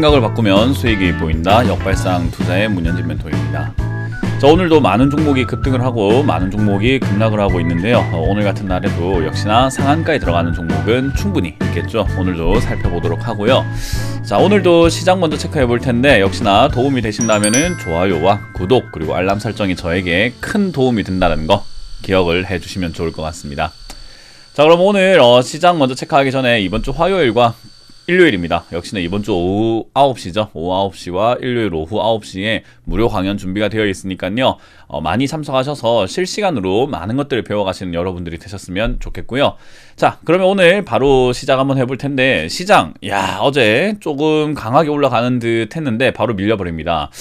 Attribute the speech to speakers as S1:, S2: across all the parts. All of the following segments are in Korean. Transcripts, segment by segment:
S1: 생각을 바꾸면 수익이 보인다. 역발상 투자의 문현진 멘토입니다. 자, 오늘도 많은 종목이 급등을 하고 많은 종목이 급락을 하고 있는데요. 오늘 같은 날에도 역시나 상한가에 들어가는 종목은 충분히 있겠죠. 오늘도 살펴보도록 하고요. 자, 오늘도 시장 먼저 체크해 볼 텐데 역시나 도움이 되신다면은 좋아요와 구독 그리고 알람 설정이 저에게 큰 도움이 된다는 거 기억을 해주시면 좋을 것 같습니다. 자, 그럼 오늘 시장 먼저 체크하기 전에 이번 주 화요일과 일요일입니다. 역시나 이번 주 오후 9시죠. 오후 9시와 일요일 오후 9시에 무료 강연 준비가 되어 있으니까요. 많이 참석하셔서 실시간으로 많은 것들을 배워가시는 여러분들이 되셨으면 좋겠고요. 자, 그러면 오늘 바로 시작 한번 해볼 텐데 시장, 어제 조금 강하게 올라가는 듯 했는데 바로 밀려버립니다.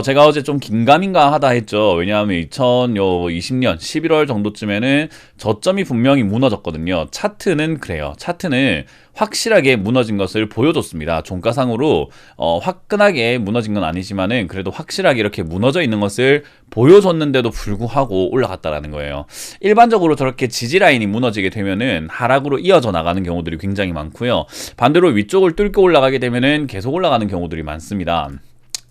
S1: 제가 어제 좀 긴가민가 하다 했죠. 왜냐하면 2020년 11월 정도쯤에는 저점이 분명히 무너졌거든요. 차트는 그래요. 차트는 확실하게 무너진 것을 보여줬습니다. 종가상으로 화끈하게 무너진 건 아니지만은 그래도 확실하게 이렇게 무너져 있는 것을 보여줬는데도 불구하고 올라갔다라는 거예요. 일반적으로 저렇게 지지라인이 무너지게 되면은 하락으로 이어져 나가는 경우들이 굉장히 많고요. 반대로 위쪽을 뚫고 올라가게 되면은 계속 올라가는 경우들이 많습니다.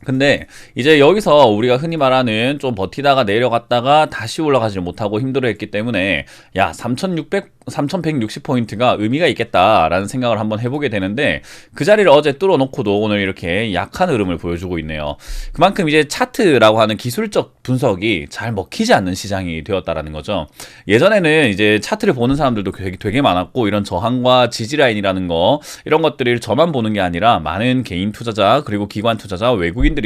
S1: 근데 이제 여기서 우리가 흔히 말하는 좀 버티다가 내려갔다가 다시 올라가지 못하고 힘들어했기 때문에 3160포인트가 의미가 있겠다라는 생각을 한번 해보게 되는데 그 자리를 어제 뚫어놓고도 오늘 이렇게 약한 흐름을 보여주고 있네요. 그만큼 이제 차트라고 하는 기술적 분석이 잘 먹히지 않는 시장이 되었다라는 거죠. 예전에는 이제 차트를 보는 사람들도 되게 많았고 이런 저항과 지지라인이라는 거 이런 것들을 저만 보는 게 아니라 많은 개인 투자자 그리고 기관 투자자 외국인들이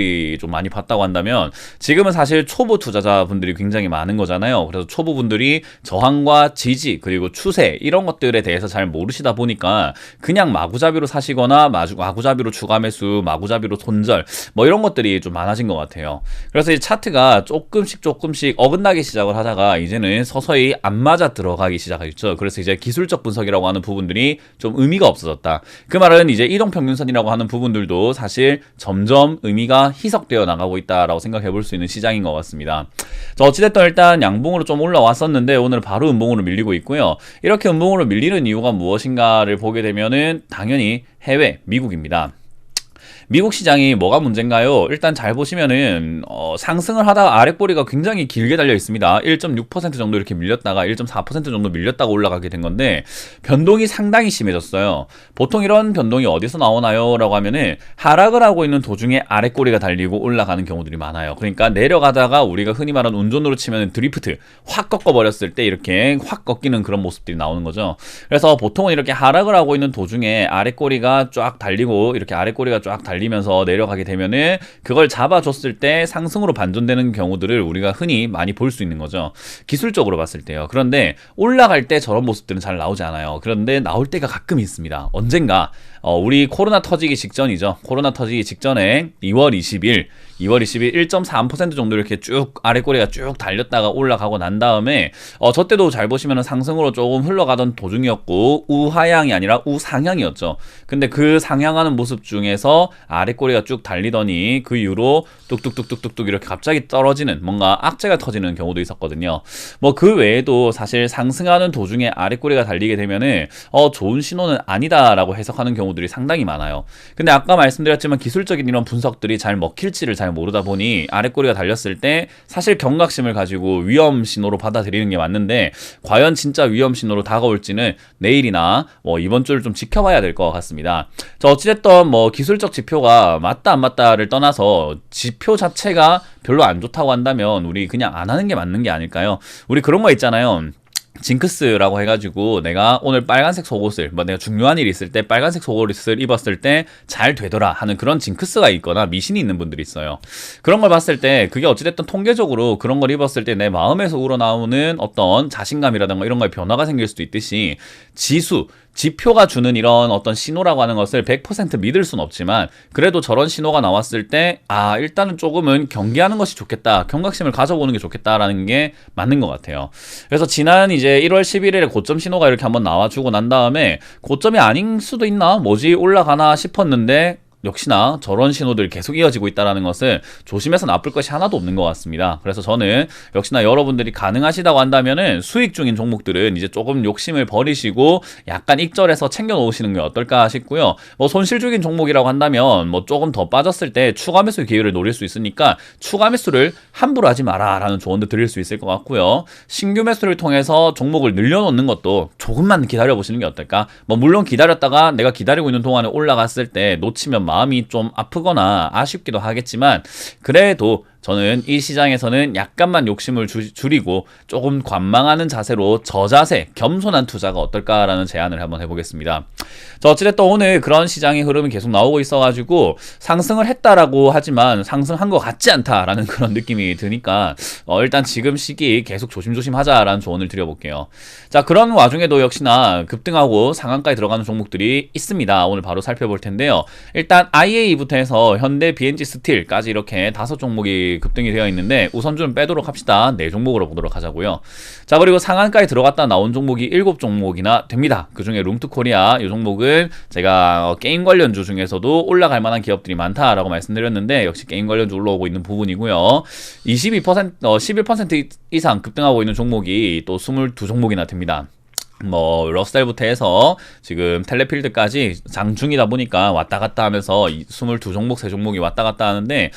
S1: 좀 많이 봤다고 한다면 지금은 사실 초보 투자자분들이 굉장히 많은 거잖아요. 그래서 초보분들이 저항과 지지 그리고 추세 이런 것들에 대해서 잘 모르시다 보니까 그냥 마구잡이로 사시거나 마구잡이로 추가 매수, 마구잡이로 손절 뭐 이런 것들이 좀 많아진 것 같아요. 그래서 이 차트가 조금씩 어긋나기 시작을 하다가 이제는 서서히 안 맞아 들어가기 시작했죠. 그래서 이제 기술적 분석이라고 하는 부분들이 좀 의미가 없어졌다. 그 말은 이제 이동평균선이라고 하는 부분들도 사실 점점 의미가 희석되어 나가고 있다라고 생각해 볼 수 있는 시장인 것 같습니다. 자, 어찌됐든 일단 양봉으로 좀 올라왔었는데 오늘 바로 음봉으로 밀리고 있고요. 이렇게 음봉으로 밀리는 이유가 무엇인가를 보게 되면은 당연히 해외, 미국입니다. 미국 시장이 뭐가 문제인가요? 일단 잘 보시면은 상승을 하다가 아랫꼬리가 굉장히 길게 달려 있습니다. 1.6% 정도 이렇게 밀렸다가 1.4% 정도 밀렸다가 올라가게 된 건데 변동이 상당히 심해졌어요. 보통 이런 변동이 어디서 나오나요? 라고 하면은 하락을 하고 있는 도중에 아랫꼬리가 달리고 올라가는 경우들이 많아요. 그러니까 내려가다가 우리가 흔히 말하는 운전으로 치면 드리프트 확 꺾어버렸을 때 이렇게 확 꺾이는 그런 모습들이 나오는 거죠. 그래서 보통은 이렇게 하락을 하고 있는 도중에 아랫꼬리가 쫙 달리고 이렇게 아랫꼬리가 쫙 달리면서 내려가게 되면은 그걸 잡아줬을 때 상승으로 반전되는 경우들을 우리가 흔히 많이 볼 수 있는 거죠. 기술적으로 봤을 때요. 그런데 올라갈 때 저런 모습들은 잘 나오지 않아요. 그런데 나올 때가 가끔 있습니다. 언젠가 우리 코로나 터지기 직전이죠. 코로나 터지기 직전에 2월 20일 1.3% 정도 이렇게 쭉 아랫꼬리가 쭉 달렸다가 올라가고 난 다음에 저 때도 잘 보시면 상승으로 조금 흘러가던 도중이었고 우하향이 아니라 우상향이었죠. 근데 그 상향하는 모습 중에서 아랫꼬리가 쭉 달리더니 그 이후로 뚝뚝뚝뚝뚝뚝 이렇게 갑자기 떨어지는 뭔가 악재가 터지는 경우도 있었거든요. 뭐 그 외에도 사실 상승하는 도중에 아랫꼬리가 달리게 되면은 좋은 신호는 아니다라고 해석하는 경우들이 상당히 많아요. 근데 아까 말씀드렸지만 기술적인 이런 분석들이 잘 먹힐지를 잘 모르다 보니 아랫꼬리가 달렸을 때 사실 경각심을 가지고 위험 신호로 받아들이는 게 맞는데 과연 진짜 위험 신호로 다가올지는 내일이나 이번 주를 좀 지켜봐야 될 것 같습니다. 자, 어찌됐든 기술적 지표가 맞다 안 맞다를 떠나서 지표 자체가 별로 안 좋다고 한다면 우리 그냥 안 하는 게 맞는 게 아닐까요? 우리 그런 거 있잖아요. 징크스라고 해가지고 내가 오늘 빨간색 속옷을 내가 중요한 일이 있을 때 빨간색 속옷을 입었을 때 잘 되더라 하는 그런 징크스가 있거나 미신이 있는 분들이 있어요. 그런 걸 봤을 때 그게 어찌됐든 통계적으로 그런 걸 입었을 때 내 마음에서 우러나오는 어떤 자신감이라든가 이런 거에 변화가 생길 수도 있듯이 지표가 주는 이런 어떤 신호라고 하는 것을 100% 믿을 순 없지만 그래도 저런 신호가 나왔을 때 일단은 조금은 경계하는 것이 좋겠다, 경각심을 가져보는 게 좋겠다라는 게 맞는 것 같아요. 그래서 지난 이제 1월 11일에 고점 신호가 이렇게 한번 나와주고 난 다음에 고점이 아닌 수도 있나? 뭐지? 올라가나 싶었는데 역시나 저런 신호들이 계속 이어지고 있다는 것은 조심해서 나쁠 것이 하나도 없는 것 같습니다. 그래서 저는 역시나 여러분들이 가능하시다고 한다면은 수익 중인 종목들은 이제 조금 욕심을 버리시고 약간 익절해서 챙겨 놓으시는 게 어떨까 싶고요. 뭐 손실 중인 종목이라고 한다면 뭐 조금 더 빠졌을 때 추가 매수 기회를 노릴 수 있으니까 추가 매수를 함부로 하지 마라 라는 조언도 드릴 수 있을 것 같고요. 신규 매수를 통해서 종목을 늘려놓는 것도 조금만 기다려 보시는 게 어떨까? 뭐 물론 기다렸다가 내가 기다리고 있는 동안에 올라갔을 때 놓치면 마음이 좀 아프거나 아쉽기도 하겠지만 그래도 저는 이 시장에서는 약간만 욕심을 줄이고 조금 관망하는 자세로 저자세, 겸손한 투자가 어떨까라는 제안을 한번 해보겠습니다. 자, 어찌됐든 오늘 그런 시장의 흐름이 계속 나오고 있어가지고 상승을 했다라고 하지만 상승한 것 같지 않다라는 그런 느낌이 드니까 일단 지금 시기 계속 조심조심 하자라는 조언을 드려볼게요. 자, 그런 와중에도 역시나 급등하고 상한가에 들어가는 종목들이 있습니다. 오늘 바로 살펴볼 텐데요. 일단 IA부터 해서 현대, BNG, 스틸까지 이렇게 5종목이 급등이 되어 있는데 우선주는 빼도록 합시다. 4종목으로 보도록 하자고요. 자, 그리고 상한가에 들어갔다 나온 종목이 7종목이나 됩니다. 그 중에 룸투코리아 이 종목은 제가 게임 관련주 중에서도 올라갈 만한 기업들이 많다라고 말씀드렸는데 역시 게임 관련주 올라오고 있는 부분이고요. 11% 이상 급등하고 있는 종목이 또 22종목이나 됩니다. 뭐 러셀부터 해서 지금 텔레필드까지 장중이다 보니까 왔다 갔다 하면서 22종목, 3종목이 왔다 갔다 하는데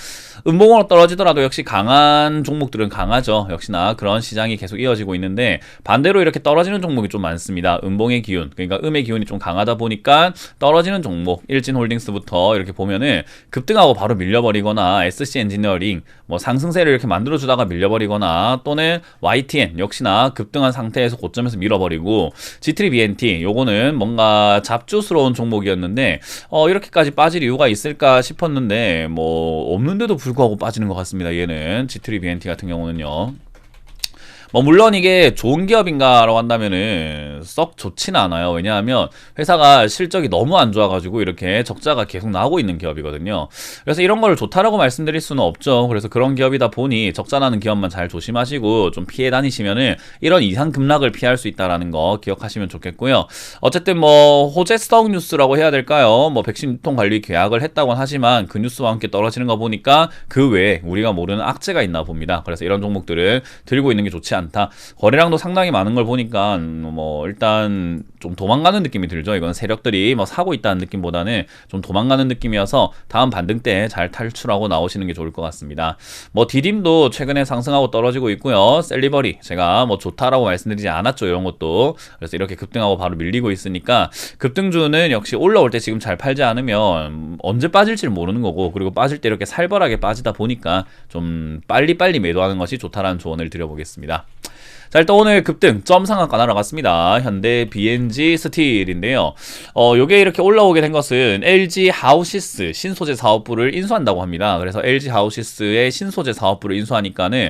S1: 음봉으로 떨어지더라도 역시 강한 종목들은 강하죠. 역시나 그런 시장이 계속 이어지고 있는데 반대로 이렇게 떨어지는 종목이 좀 많습니다. 음봉의 기운, 그러니까 음의 기운이 좀 강하다 보니까 떨어지는 종목, 일진홀딩스부터 이렇게 보면은 급등하고 바로 밀려버리거나 SC 엔지니어링, 뭐 상승세를 이렇게 만들어주다가 밀려버리거나 또는 YTN 역시나 급등한 상태에서 고점에서 밀어버리고 G3BNT 요거는 뭔가 잡주스러운 종목이었는데 이렇게까지 빠질 이유가 있을까 싶었는데 뭐 없는데도 불구하고 빠지는 것 같습니다. 얘는 G3BNT 같은 경우는요. 뭐 물론 이게 좋은 기업인가라고 한다면은 썩 좋지는 않아요. 왜냐하면 회사가 실적이 너무 안 좋아가지고 이렇게 적자가 계속 나오고 있는 기업이거든요. 그래서 이런 걸 좋다라고 말씀드릴 수는 없죠. 그래서 그런 기업이다 보니 적자 나는 기업만 잘 조심하시고 좀 피해 다니시면은 이런 이상 급락을 피할 수 있다라는 거 기억하시면 좋겠고요. 어쨌든 뭐 호재성 뉴스라고 해야 될까요? 뭐 백신 유통 관리 계약을 했다고는 하지만 그 뉴스와 함께 떨어지는 거 보니까 그 외에 우리가 모르는 악재가 있나 봅니다. 그래서 이런 종목들을 들고 있는 게 좋지 않다. 거래량도 상당히 많은 걸 보니까 뭐 일단 좀 도망가는 느낌이 들죠. 이건 세력들이 뭐 사고 있다는 느낌보다는 좀 도망가는 느낌이어서 다음 반등 때 잘 탈출하고 나오시는 게 좋을 것 같습니다. 뭐 디딤도 최근에 상승하고 떨어지고 있고요. 셀리버리 제가 뭐 좋다라고 말씀드리지 않았죠. 이런 것도. 그래서 이렇게 급등하고 바로 밀리고 있으니까 급등주는 역시 올라올 때 지금 잘 팔지 않으면 언제 빠질지 모르는 거고 그리고 빠질 때 이렇게 살벌하게 빠지다 보니까 좀 빨리빨리 매도하는 것이 좋다라는 조언을 드려보겠습니다. 자, 일단 오늘 급등 점 상한가 날아갔습니다. 현대, BNG, 스틸인데요. 요게 이렇게 올라오게 된 것은 LG 하우시스 신소재 사업부를 인수한다고 합니다. 그래서 LG 하우시스의 신소재 사업부를 인수하니까는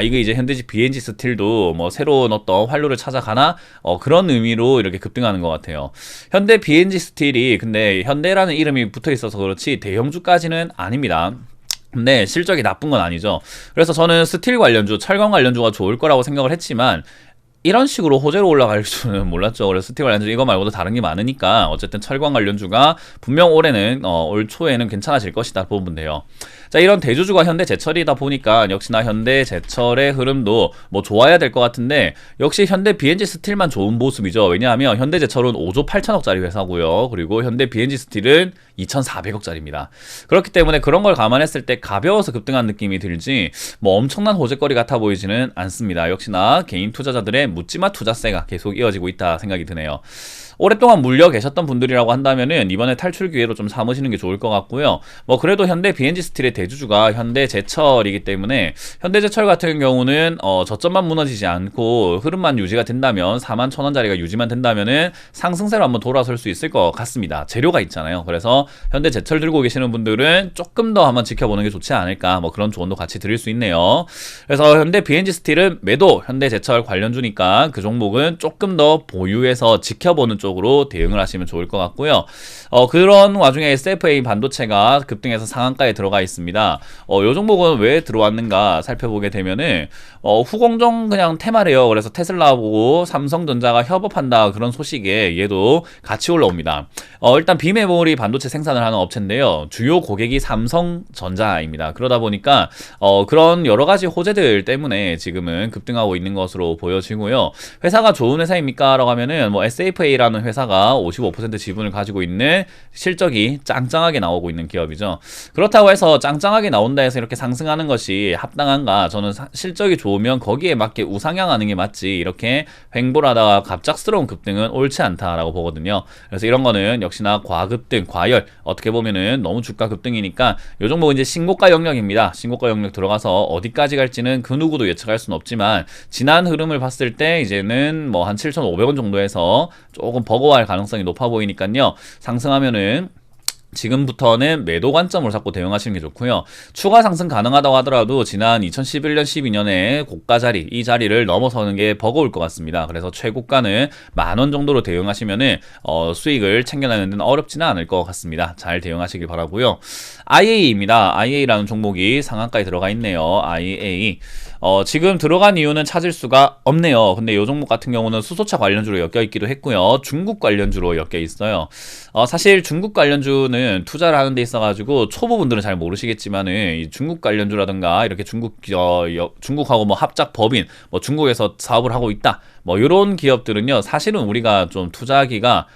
S1: 이게 이제 현대지 BNG 스틸도 뭐 새로운 어떤 활로를 찾아가나 그런 의미로 이렇게 급등하는 것 같아요. 현대 BNG 스틸이 근데 현대라는 이름이 붙어 있어서 그렇지 대형주까지는 아닙니다. 근데 실적이 나쁜 건 아니죠. 그래서 저는 스틸 관련주, 철강 관련주가 좋을 거라고 생각을 했지만 이런 식으로 호재로 올라갈 줄은 몰랐죠. 그래서 스틸 관련주 이거 말고도 다른 게 많으니까 어쨌든 철강 관련주가 분명 올해는 올 초에는 괜찮아질 것이다 보면 돼요. 자, 이런 대주주가 현대제철이다 보니까 역시나 현대제철의 흐름도 뭐 좋아야 될 것 같은데 역시 현대 BNG 스틸만 좋은 모습이죠. 왜냐하면 현대제철은 5조 8천억짜리 회사고요. 그리고 현대 BNG 스틸은 2,400억짜리입니다. 그렇기 때문에 그런 걸 감안했을 때 가벼워서 급등한 느낌이 들지 뭐 엄청난 호재거리 같아 보이지는 않습니다. 역시나 개인 투자자들의 묻지마 투자세가 계속 이어지고 있다 생각이 드네요. 오랫동안 물려 계셨던 분들이라고 한다면은 이번에 탈출 기회로 좀 삼으시는 게 좋을 것 같고요. 뭐 그래도 현대 BNG 스틸의 대주주가 현대제철이기 때문에 현대제철 같은 경우는 저점만 무너지지 않고 흐름만 유지가 된다면 41,000원짜리가 유지만 된다면은 상승세로 한번 돌아설 수 있을 것 같습니다. 재료가 있잖아요. 그래서 현대제철 들고 계시는 분들은 조금 더 한번 지켜보는 게 좋지 않을까 뭐 그런 조언도 같이 드릴 수 있네요. 그래서 현대 BNG 스틸은 매도 현대제철 관련주니까 그 종목은 조금 더 보유해서 지켜보는 쪽 쪽으로 대응을 하시면 좋을 것 같고요. 그런 와중에 SFA 반도체가 급등해서 상한가에 들어가 있습니다. 요 종목은 왜 들어왔는가 살펴보게 되면은 후공정 그냥 테마래요. 그래서 테슬라하고 삼성전자가 협업한다 그런 소식에 얘도 같이 올라옵니다. 일단 비메모리 반도체 생산을 하는 업체인데요. 주요 고객이 삼성전자입니다. 그러다 보니까 그런 여러 가지 호재들 때문에 지금은 급등하고 있는 것으로 보여지고요. 회사가 좋은 회사입니까? 라고 하면은 뭐 SFA라는 회사가 55% 지분을 가지고 있는 실적이 짱짱하게 나오고 있는 기업이죠. 그렇다고 해서 짱짱하게 나온다 해서 이렇게 상승하는 것이 합당한가? 저는 실적이 좋으면 거기에 맞게 우상향하는 게 맞지, 이렇게 횡보하다가 갑작스러운 급등은 옳지 않다라고 보거든요. 그래서 이런 거는 역시나 과급등, 과열, 어떻게 보면은 너무 주가 급등이니까 요 종목은 이제 신고가 영역입니다. 신고가 영역 들어가서 어디까지 갈지는 그 누구도 예측할 수는 없지만 지난 흐름을 봤을 때 이제는 뭐 한 7,500원 정도에서 조금 버거워할 가능성이 높아 보이니까요. 상승하면은 지금부터는 매도 관점으로 잡고 대응하시는 게 좋고요. 추가 상승 가능하다고 하더라도 지난 2011년, 12년에 고가 자리, 이 자리를 넘어서는 게 버거울 것 같습니다. 그래서 최고가는 10,000원 정도로 대응하시면은 수익을 챙겨내는 데는 어렵지는 않을 것 같습니다. 잘 대응하시길 바라고요. IA입니다. IA라는 종목이 상한가에 들어가 있네요. IA. 지금 들어간 이유는 찾을 수가 없네요. 근데 이 종목 같은 경우는 수소차 관련주로 엮여 있기도 했고요. 중국 관련주로 엮여 있어요. 사실 중국 관련주는 투자를 하는 데 있어가지고 초보분들은 잘 모르시겠지만은 이 중국 관련주라든가 이렇게 중국하고 뭐 합작 법인, 뭐 중국에서 사업을 하고 있다, 뭐 이런 기업들은요, 사실은 우리가 좀 투자하기가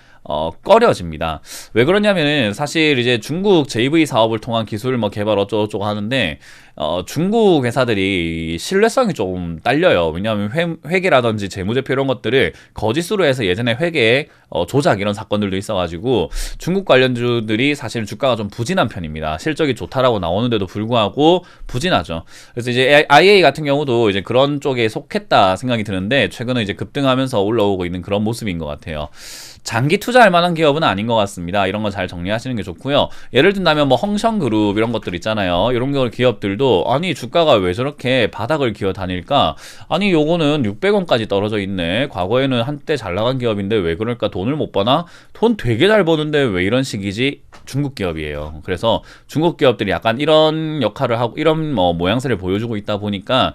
S1: 꺼려집니다. 왜 그러냐면은 사실 이제 중국 JV 사업을 통한 기술 뭐 개발 어쩌고저쩌고 하는데 중국 회사들이 신뢰성이 좀 딸려요. 왜냐하면 회계라든지 재무제표 이런 것들을 거짓으로 해서 예전에 회계 조작 이런 사건들도 있어가지고 중국 관련주들이 사실 주가가 좀 부진한 편입니다. 실적이 좋다라고 나오는데도 불구하고 부진하죠. 그래서 이제 IA 같은 경우도 이제 그런 쪽에 속했다 생각이 드는데 최근에 이제 급등하면서 올라오고 있는 그런 모습인 것 같아요. 장기 투자할 만한 기업은 아닌 것 같습니다. 이런 거 잘 정리하시는 게 좋고요. 예를 든다면 뭐 헝성그룹 이런 것들 있잖아요. 이런 기업들도 아니 주가가 왜 저렇게 바닥을 기어 다닐까? 아니 요거는 600원까지 떨어져 있네. 과거에는 한때 잘 나간 기업인데 왜 그럴까? 돈을 못 버나? 돈 되게 잘 버는데 왜 이런 식이지? 중국 기업이에요. 그래서 중국 기업들이 약간 이런 역할을 하고 이런 모양새를 보여주고 있다 보니까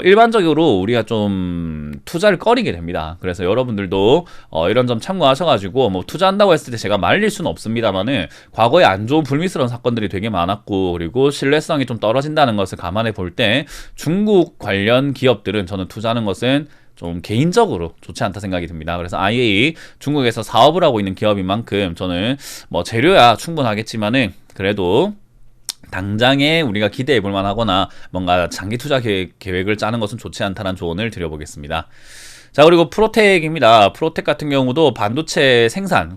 S1: 일반적으로 우리가 좀 투자를 꺼리게 됩니다. 그래서 여러분들도 이런 점 참고하셔가지고 뭐 투자한다고 했을 때 제가 말릴 수는 없습니다만은 과거에 안 좋은 불미스러운 사건들이 되게 많았고 그리고 신뢰성이 좀 떨어진다는 것을 감안해 볼 때 중국 관련 기업들은 저는 투자하는 것은 좀 개인적으로 좋지 않다 생각이 듭니다. 그래서 IA 중국에서 사업을 하고 있는 기업인 만큼 저는 뭐 재료야 충분하겠지만은 그래도 당장에 우리가 기대해 볼 만하거나 뭔가 장기 투자 계획을 짜는 것은 좋지 않다는 조언을 드려보겠습니다. 자, 그리고 프로텍입니다. 프로텍 같은 경우도 반도체 생산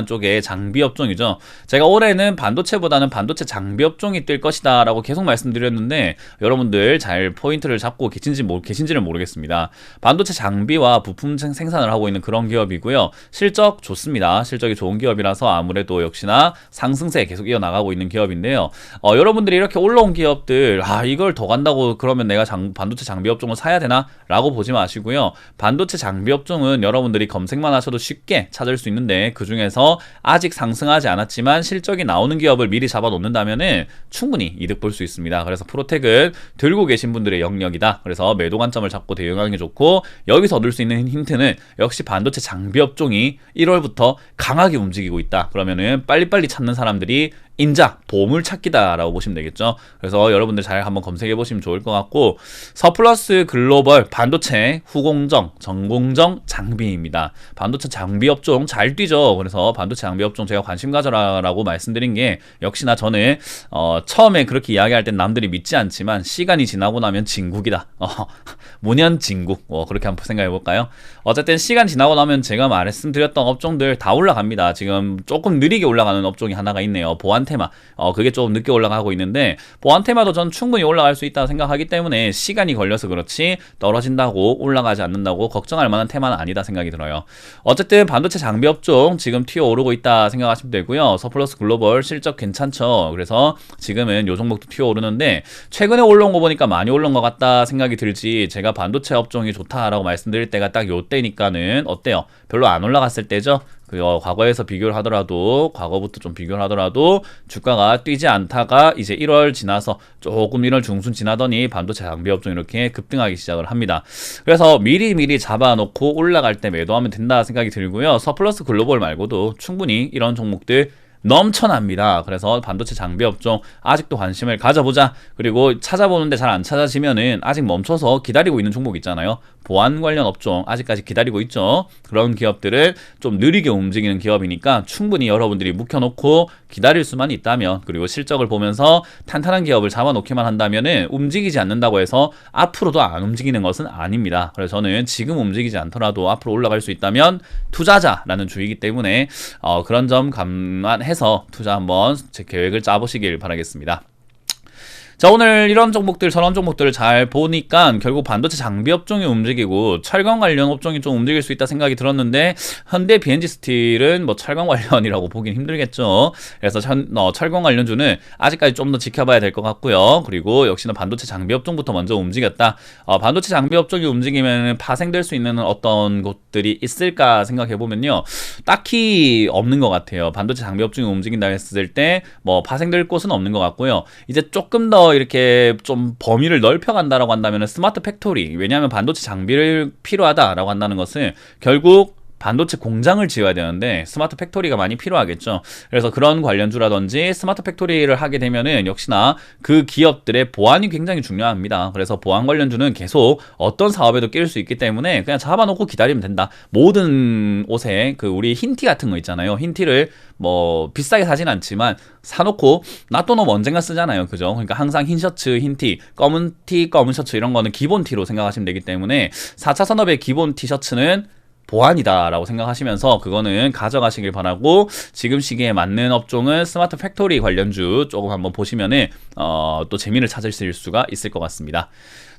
S1: 쪽의 장비 업종이죠. 제가 올해는 반도체보다는 반도체 장비 업종이 뜰 것이다 라고 계속 말씀드렸는데 여러분들 잘 포인트를 잡고 계신지는 모르겠습니다. 반도체 장비와 부품 생산을 하고 있는 그런 기업이고요. 실적 좋습니다. 실적이 좋은 기업이라서 아무래도 역시나 상승세 계속 이어나가고 있는 기업인데요. 여러분들이 이렇게 올라온 기업들 이걸 더 간다고 그러면 내가 반도체 장비 업종을 사야 되나? 라고 보지 마시고요. 반도체 장비 업종은 여러분들이 검색만 하셔도 쉽게 찾을 수 있는데 그 중에서 아직 상승하지 않았지만 실적이 나오는 기업을 미리 잡아 놓는다면은 충분히 이득 볼 수 있습니다. 그래서 프로텍은 들고 계신 분들의 영역이다. 그래서 매도 관점을 잡고 대응하는 게 좋고 여기서 얻을 수 있는 힌트는 역시 반도체 장비 업종이 1월부터 강하게 움직이고 있다. 그러면은 빨리빨리 찾는 사람들이 인자, 보물 찾기다라고 보시면 되겠죠. 그래서 여러분들 잘 한번 검색해 보시면 좋을 것 같고 서플러스 글로벌 반도체 후공정, 전공정 장비입니다. 반도체 장비 업종 잘 뛰죠. 그래서 반도체 장비 업종 제가 관심 가져라라고 말씀드린 게 역시나 저는 처음에 그렇게 이야기할 땐 남들이 믿지 않지만 시간이 지나고 나면 진국이다. 문현 진국. 그렇게 한번 생각해 볼까요? 어쨌든 시간 지나고 나면 제가 말씀드렸던 업종들 다 올라갑니다. 지금 조금 느리게 올라가는 업종이 하나가 있네요. 보안 보안 테마 그게 좀 늦게 올라가고 있는데 보안 테마도 전 충분히 올라갈 수 있다고 생각하기 때문에 시간이 걸려서 그렇지 떨어진다고 올라가지 않는다고 걱정할 만한 테마는 아니다 생각이 들어요. 어쨌든 반도체 장비 업종 지금 튀어 오르고 있다 생각하시면 되고요. 서플러스 글로벌 실적 괜찮죠. 그래서 지금은 요 종목도 튀어 오르는데 최근에 올라온 거 보니까 많이 올라온 것 같다 생각이 들지, 제가 반도체 업종이 좋다라고 말씀드릴 때가 딱 요 때니까는 어때요? 별로 안 올라갔을 때죠. 과거에서 비교를 하더라도, 과거부터 좀 비교를 하더라도 주가가 뛰지 않다가 이제 1월 지나서 조금 1월 중순 지나더니 반도체 장비 업종 이렇게 급등하기 시작을 합니다. 그래서 미리 잡아놓고 올라갈 때 매도하면 된다 생각이 들고요. 서플러스 글로벌 말고도 충분히 이런 종목들 넘쳐납니다. 그래서 반도체 장비 업종 아직도 관심을 가져보자. 그리고 찾아보는데 잘 안 찾아지면은 아직 멈춰서 기다리고 있는 종목 있잖아요. 보안 관련 업종 아직까지 기다리고 있죠. 그런 기업들을 좀 느리게 움직이는 기업이니까 충분히 여러분들이 묵혀놓고 기다릴 수만 있다면, 그리고 실적을 보면서 탄탄한 기업을 잡아놓기만 한다면은 움직이지 않는다고 해서 앞으로도 안 움직이는 것은 아닙니다. 그래서 저는 지금 움직이지 않더라도 앞으로 올라갈 수 있다면 투자자라는 주의이기 때문에 그런 점 감안해서 투자 한번 제 계획을 짜보시길 바라겠습니다. 자, 오늘 이런 종목들, 저런 종목들을 잘 보니까 결국 반도체 장비 업종이 움직이고 철강 관련 업종이 좀 움직일 수 있다 생각이 들었는데, 현대 BNG 스틸은 뭐 철강 관련이라고 보긴 힘들겠죠. 그래서 철강 관련주는 아직까지 좀 더 지켜봐야 될 것 같고요. 그리고 역시나 반도체 장비 업종부터 먼저 움직였다. 반도체 장비 업종이 움직이면 파생될 수 있는 어떤 곳들이 있을까 생각해보면요, 딱히 없는 것 같아요. 반도체 장비 업종이 움직인다 했을 때 뭐 파생될 곳은 없는 것 같고요. 이제 조금 더 이렇게 좀 범위를 넓혀간다라고 한다면 스마트 팩토리, 왜냐하면 반도체 장비를 필요하다라고 한다는 것은 결국 반도체 공장을 지어야 되는데 스마트 팩토리가 많이 필요하겠죠. 그래서 그런 관련주라든지 스마트 팩토리를 하게 되면은 역시나 그 기업들의 보안이 굉장히 중요합니다. 그래서 보안 관련주는 계속 어떤 사업에도 끼일 수 있기 때문에 그냥 잡아놓고 기다리면 된다. 모든 옷에 우리 흰티 같은 거 있잖아요. 흰티를 뭐 비싸게 사진 않지만 사놓고 놔둬놓으면 언젠가 쓰잖아요. 그죠? 그러니까 항상 흰 셔츠, 흰 티, 검은 티, 검은 셔츠 이런 거는 기본 티로 생각하시면 되기 때문에 4차 산업의 기본 티셔츠는 보안이다라고 생각하시면서 그거는 가져가시길 바라고, 지금 시기에 맞는 업종은 스마트 팩토리 관련주 조금 한번 보시면은 또 재미를 찾으실 수가 있을 것 같습니다.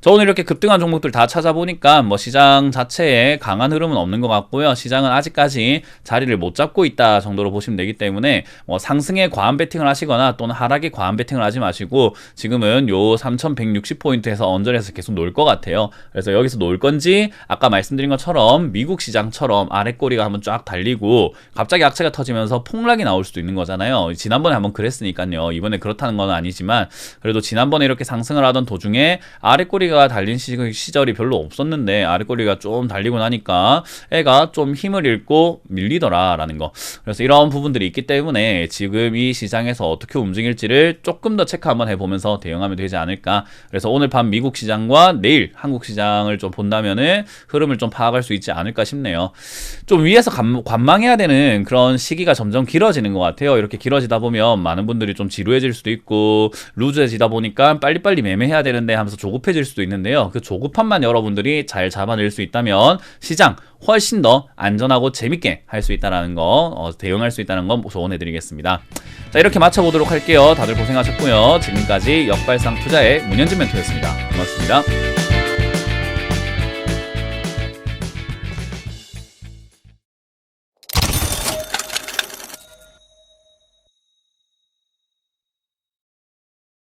S1: 저 오늘 이렇게 급등한 종목들 다 찾아보니까 뭐 시장 자체에 강한 흐름은 없는 것 같고요. 시장은 아직까지 자리를 못 잡고 있다 정도로 보시면 되기 때문에 뭐 상승에 과한 베팅을 하시거나 또는 하락에 과한 베팅을 하지 마시고 지금은 요 3160포인트에서 언저리에서 계속 놀 것 같아요. 그래서 여기서 놀 건지 아까 말씀드린 것처럼 미국 시장처럼 아랫꼬리가 한번 쫙 달리고 갑자기 악재가 터지면서 폭락이 나올 수도 있는 거잖아요. 지난번에 한번 그랬으니까요. 이번에 그렇다는 건 아니지만 그래도 지난번에 이렇게 상승을 하던 도중에 아랫꼬리가 달린 시절이 별로 없었는데 아랫꼬리가 좀 달리고 나니까 애가 좀 힘을 잃고 밀리더라라는 거. 그래서 이런 부분들이 있기 때문에 지금 이 시장에서 어떻게 움직일지를 조금 더 체크 한번 해보면서 대응하면 되지 않을까. 그래서 오늘 밤 미국 시장과 내일 한국 시장을 좀 본다면은 흐름을 좀 파악할 수 있지 않을까 싶네요. 좀 위에서 관망해야 되는 그런 시기가 점점 길어지는 것 같아요. 이렇게 길어지다 보면 많은 분들이 좀 지루해질 수도 있고 루즈해지다 보니까 빨리빨리 매매해야 되는데 하면서 조급해질 수도 있는데요. 그 조급함만 여러분들이 잘 잡아낼 수 있다면 시장 훨씬 더 안전하고 재밌게 할 수 있다는 거, 대응할 수 있다는 건 조언해드리겠습니다. 자, 이렇게 마쳐보도록 할게요. 다들 고생하셨고요. 지금까지 역발상 투자의 문현진 멘토였습니다. 고맙습니다.